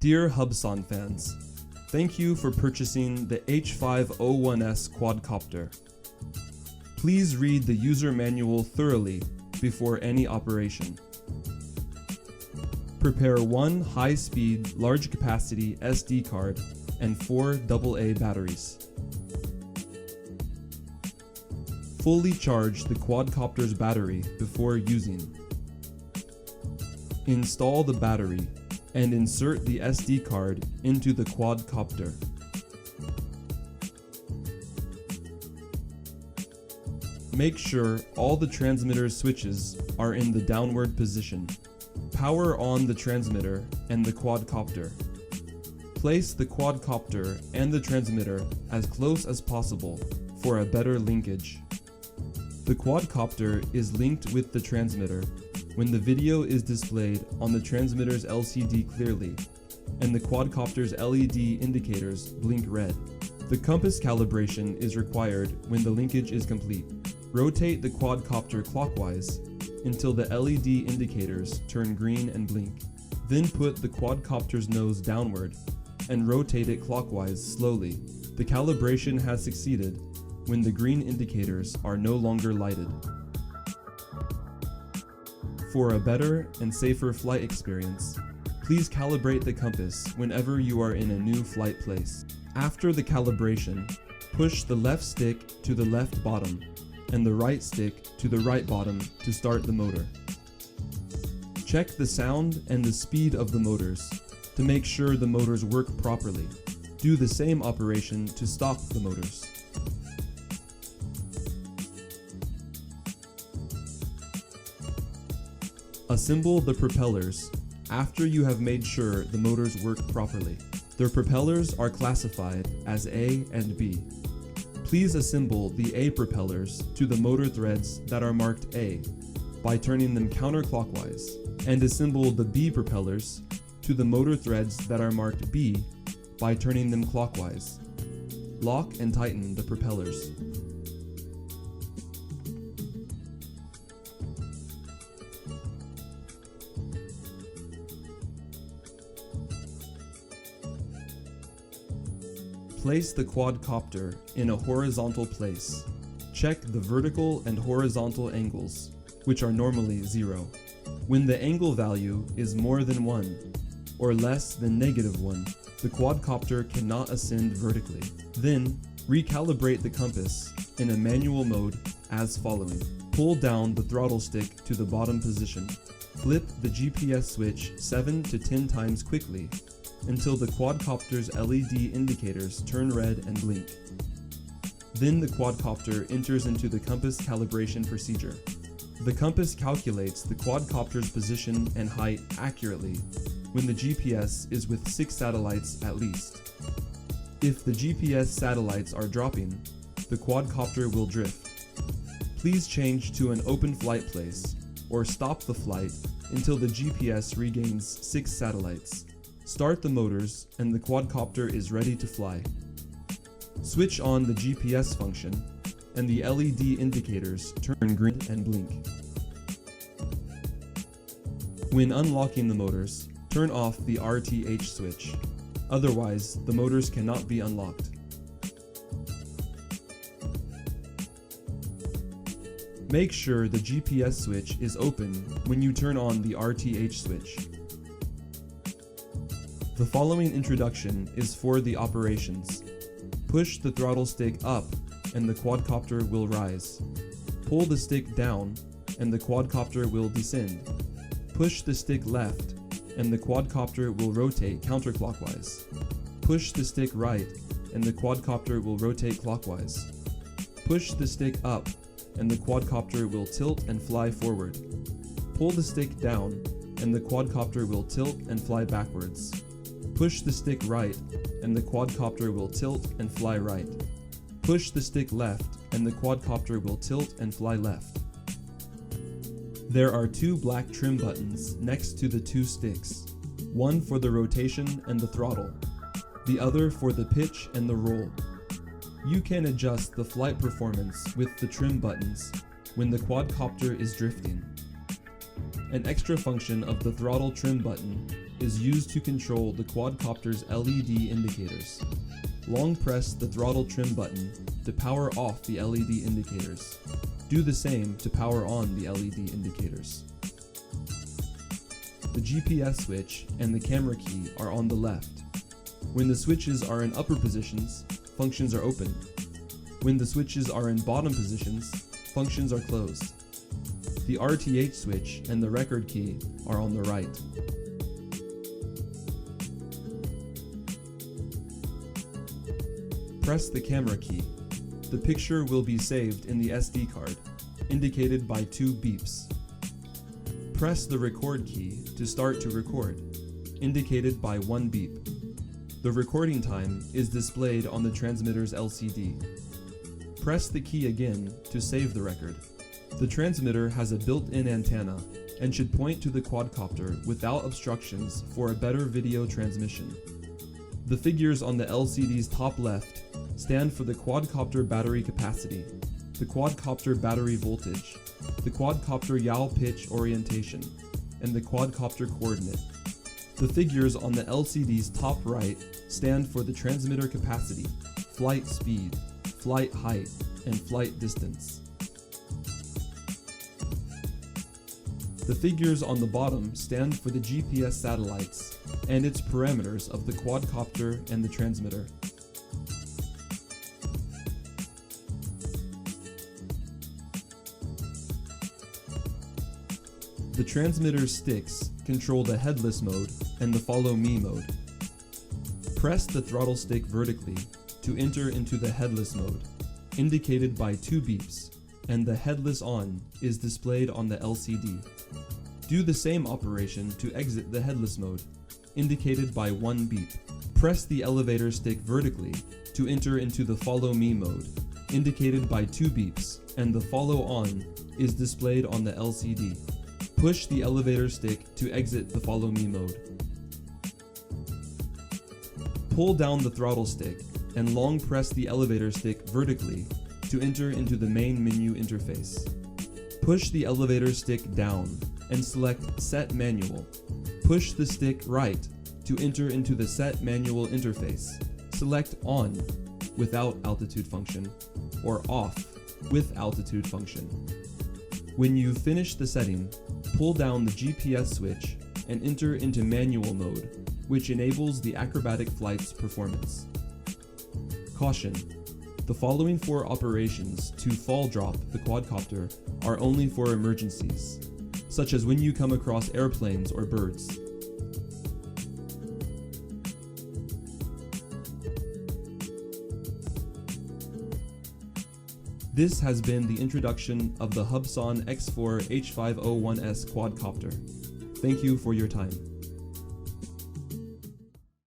Dear HUBSAN fans, thank you for purchasing the H501S quadcopter. Please read the user manual thoroughly before any operation. Prepare one high-speed, large-capacity SD card and 4 AA batteries. Fully charge the quadcopter's battery before using. Install the battery and insert the SD card into the quadcopter. Make sure all the transmitter switches are in the downward position. Power on the transmitter and the quadcopter. Place the quadcopter and the transmitter as close as possible for a better linkage. The quadcopter is linked with the transmitter when the video is displayed on the transmitter's LCD clearly, and the quadcopter's LED indicators blink red. The compass calibration is required when the linkage is complete. Rotate the quadcopter clockwise until the LED indicators turn green and blink. Then put the quadcopter's nose downward and rotate it clockwise slowly. The calibration has succeeded when the green indicators are no longer lighted. For a better and safer flight experience, please calibrate the compass whenever you are in a new flight place. After the calibration, push the left stick to the left bottom and the right stick to the right bottom to start the motor. Check the sound and the speed of the motors to make sure the motors work properly. Do the same operation to stop the motors. Assemble the propellers after you have made sure the motors work properly. The propellers are classified as A and B. Please assemble the A propellers to the motor threads that are marked A by turning them counterclockwise, and assemble the B propellers to the motor threads that are marked B by turning them clockwise. Lock and tighten the propellers. Place the quadcopter in a horizontal place. Check the vertical and horizontal angles, which are normally 0. When the angle value is more than 1 or less than -1, the quadcopter cannot ascend vertically. Then, recalibrate the compass in a manual mode as following. Pull down the throttle stick to the bottom position. Flip the GPS switch 7 to 10 times quickly until the quadcopter's LED indicators turn red and blink. Then the quadcopter enters into the compass calibration procedure. The compass calculates the quadcopter's position and height accurately when the GPS is with 6 satellites at least. If the GPS satellites are dropping, the quadcopter will drift. Please change to an open flight place or stop the flight until the GPS regains 6 satellites. Start the motors and the quadcopter is ready to fly. Switch on the GPS function and the LED indicators turn green and blink. When unlocking the motors, turn off the RTH switch. Otherwise, the motors cannot be unlocked. Make sure the GPS switch is open when you turn on the RTH switch. The following introduction is for the operations. Push the throttle stick up and the quadcopter will rise. Pull the stick down and the quadcopter will descend. Push the stick left and the quadcopter will rotate counterclockwise. Push the stick right and the quadcopter will rotate clockwise. Push the stick up and the quadcopter will tilt and fly forward. Pull the stick down and the quadcopter will tilt and fly backwards. Push the stick right and the quadcopter will tilt and fly right. Push the stick left and the quadcopter will tilt and fly left. There are 2 black trim buttons next to the 2 sticks, one for the rotation and the throttle, the other for the pitch and the roll. You can adjust the flight performance with the trim buttons when the quadcopter is drifting. An extra function of the throttle trim button is used to control the quadcopter's LED indicators. Long press the throttle trim button to power off the LED indicators. Do the same to power on the LED indicators. The GPS switch and the camera key are on the left. When the switches are in upper positions, functions are open. When the switches are in bottom positions, functions are closed. The RTH switch and the record key are on the right. Press the camera key. The picture will be saved in the SD card, indicated by 2 beeps. Press the record key to start to record, indicated by 1 beep. The recording time is displayed on the transmitter's LCD. Press the key again to save the record. The transmitter has a built-in antenna and should point to the quadcopter without obstructions for a better video transmission. The figures on the LCD's top left stand for the quadcopter battery capacity, the quadcopter battery voltage, the quadcopter yaw pitch orientation, and the quadcopter coordinate. The figures on the LCD's top right stand for the transmitter capacity, flight speed, flight height, and flight distance. The figures on the bottom stand for the GPS satellites and its parameters of the quadcopter and the transmitter. The transmitter's sticks control the headless mode and the follow me mode. Press the throttle stick vertically to enter into the headless mode, indicated by 2 beeps, and the headless on is displayed on the LCD. Do the same operation to exit the headless mode, indicated by 1 beep. Press the elevator stick vertically to enter into the follow me mode, indicated by 2 beeps, and the follow on is displayed on the LCD. Push the elevator stick to exit the follow me mode. Pull down the throttle stick and long press the elevator stick vertically to enter into the main menu interface. Push the elevator stick down and select Set Manual. Push the stick right to enter into the Set Manual interface. Select On without altitude function or Off with altitude function. When you've finished the setting, pull down the GPS switch and enter into manual mode, which enables the acrobatic flight's performance. Caution: the following 4 operations to fall drop the quadcopter are only for emergencies, such as when you come across airplanes or birds. This has been the introduction of the HUBSAN H501S quadcopter. Thank you for your time.